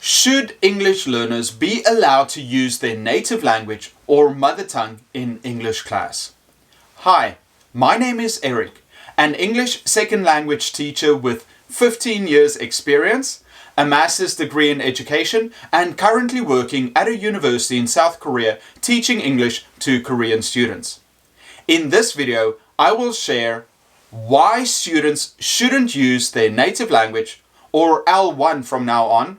Should English learners be allowed to use their native language or mother tongue in English class? Hi, my name is Eric, an English second language teacher with 15 years experience, a master's degree in education, and currently working at a university in South Korea teaching English to Korean students. In this video, I will share why students shouldn't use their native language or L1 from now on,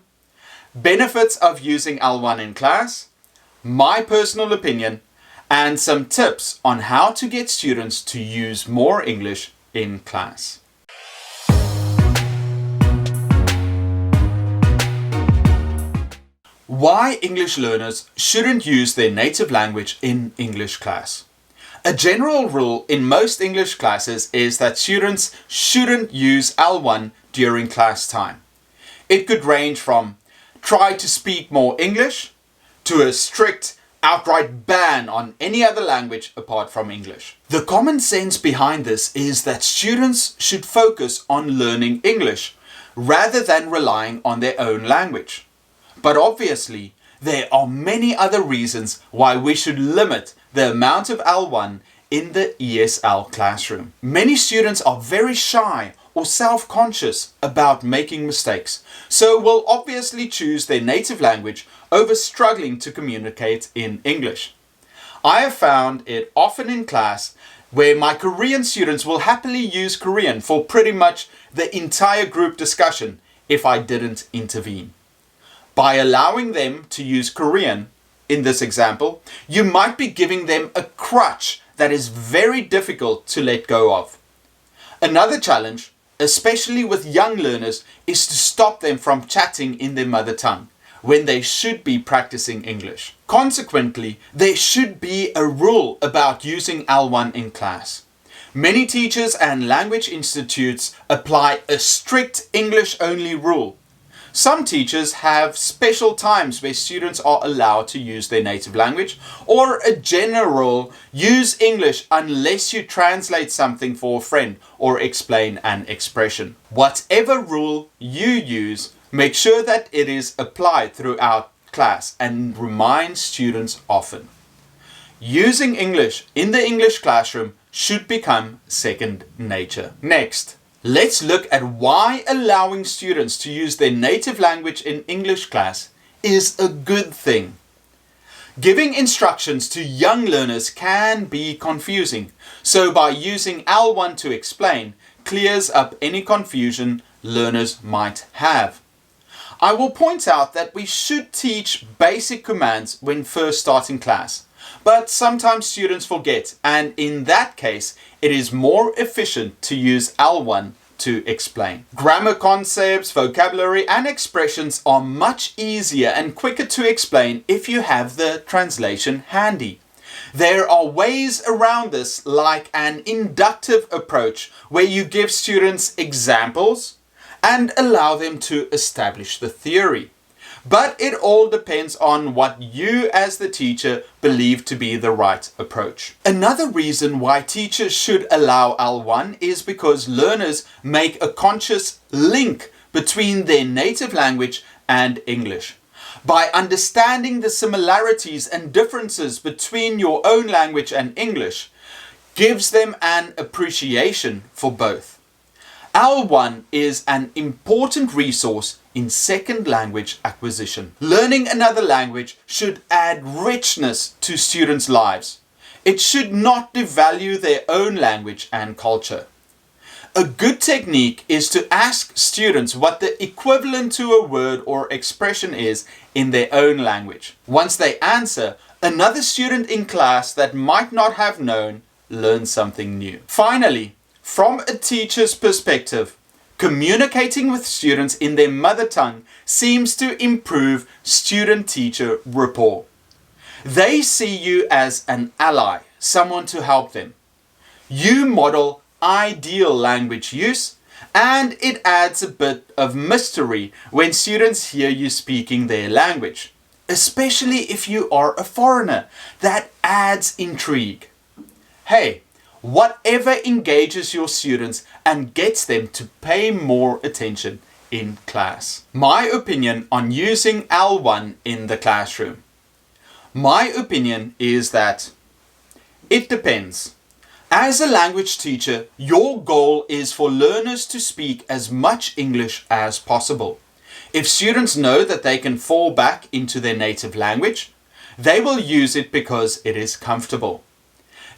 benefits of using L1 in class, my personal opinion, and some tips on how to get students to use more English in class. Why English learners shouldn't use their native language in English class. A general rule in most English classes is that students shouldn't use L1 during class time. It could range from try to speak more English to a strict outright ban on any other language apart from English. The common sense behind this is that students should focus on learning English rather than relying on their own language. But obviously, there are many other reasons why we should limit the amount of L1 in the ESL classroom. Many students are very shy or self-conscious about making mistakes, so will obviously choose their native language over struggling to communicate in English. I have found it often in class where my Korean students will happily use Korean for pretty much the entire group discussion if I didn't intervene. By allowing them to use Korean, in this example, you might be giving them a crutch that is very difficult to let go of. Another challenge, especially with young learners, is to stop them from chatting in their mother tongue when they should be practicing English. Consequently, there should be a rule about using L1 in class. Many teachers and language institutes apply a strict English-only rule. Some teachers have special times where students are allowed to use their native language, or a general use English unless you translate something for a friend or explain an expression. Whatever rule you use, make sure that it is applied throughout class and remind students often. Using English in the English classroom should become second nature. Next, let's look at why allowing students to use their native language in English class is a good thing. Giving instructions to young learners can be confusing, so by using L1 to explain clears up any confusion learners might have. I will point out that we should teach basic commands when first starting class, but sometimes students forget, and in that case, it is more efficient to use L1 to explain. Grammar concepts, vocabulary, and expressions are much easier and quicker to explain if you have the translation handy. There are ways around this, like an inductive approach, where you give students examples and allow them to establish the theory. But it all depends on what you as the teacher believe to be the right approach. Another reason why teachers should allow L1 is because learners make a conscious link between their native language and English. By understanding the similarities and differences between your own language and English, gives them an appreciation for both. L1 is an important resource in second language acquisition. Learning another language should add richness to students' lives. It should not devalue their own language and culture. A good technique is to ask students what the equivalent to a word or expression is in their own language. Once they answer, another student in class that might not have known learns something new. Finally, from a teacher's perspective, communicating with students in their mother tongue seems to improve student-teacher rapport. They see you as an ally, someone to help them. You model ideal language use, and it adds a bit of mystery when students hear you speaking their language. Especially if you are a foreigner, that adds intrigue. Hey, whatever engages your students and gets them to pay more attention in class. My opinion on using L1 in the classroom. My opinion is that it depends. As a language teacher, your goal is for learners to speak as much English as possible. If students know that they can fall back into their native language, they will use it because it is comfortable.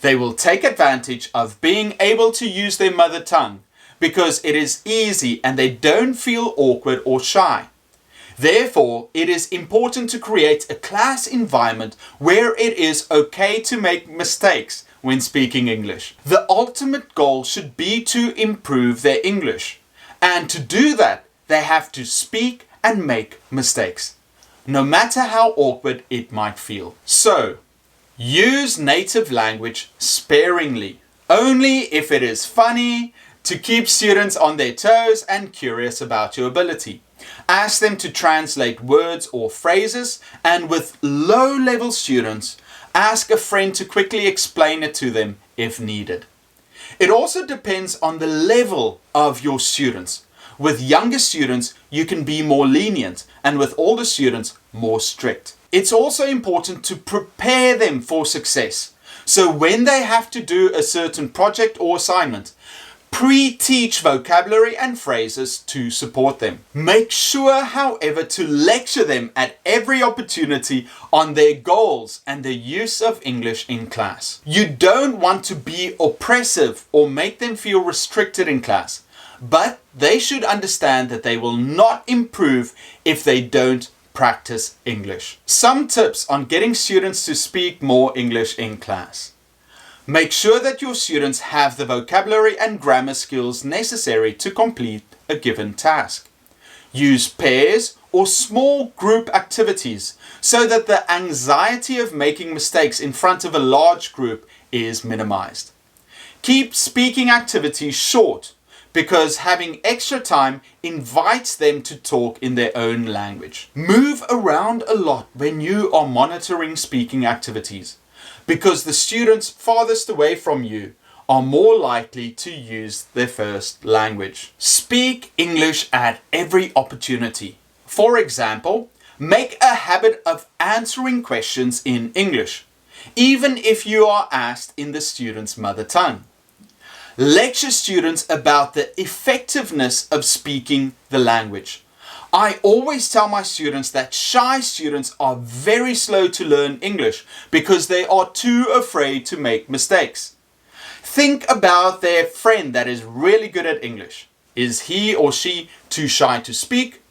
They will take advantage of being able to use their mother tongue because it is easy and they don't feel awkward or shy. Therefore, it is important to create a class environment where it is okay to make mistakes when speaking English. The ultimate goal should be to improve their English. And to do that, they have to speak and make mistakes, no matter how awkward it might feel. So, use native language sparingly, only if it is funny, to keep students on their toes and curious about your ability. Ask them to translate words or phrases, and with low-level students, ask a friend to quickly explain it to them if needed. It also depends on the level of your students. With younger students, you can be more lenient, and with older students, more strict. It's also important to prepare them for success. So when they have to do a certain project or assignment, pre-teach vocabulary and phrases to support them. Make sure, however, to lecture them at every opportunity on their goals and the use of English in class. You don't want to be oppressive or make them feel restricted in class, but they should understand that they will not improve if they don't practice English. Some tips on getting students to speak more English in class. Make sure that your students have the vocabulary and grammar skills necessary to complete a given task. Use pairs or small group activities so that the anxiety of making mistakes in front of a large group is minimized. Keep speaking activities short because having extra time invites them to talk in their own language. Move around a lot when you are monitoring speaking activities, because the students farthest away from you are more likely to use their first language. Speak English at every opportunity. For example, make a habit of answering questions in English, even if you are asked in the student's mother tongue. Lecture students about the effectiveness of speaking the language. I always tell my students that shy students are very slow to learn English because they are too afraid to make mistakes. Think about their friend that is really good at English. Is he or she too shy to speak?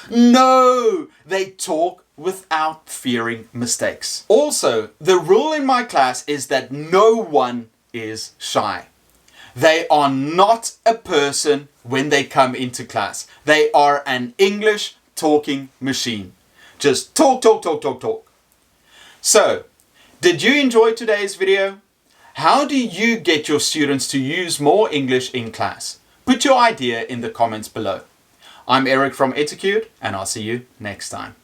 No, they talk without fearing mistakes. Also, the rule in my class is that no one is shy. They are not a person when they come into class. They are an English talking machine. Just talk, talk, talk, talk, talk. So, did you enjoy today's video? How do you get your students to use more English in class? Put your idea in the comments below. I'm Eric from Etiquette, and I'll see you next time.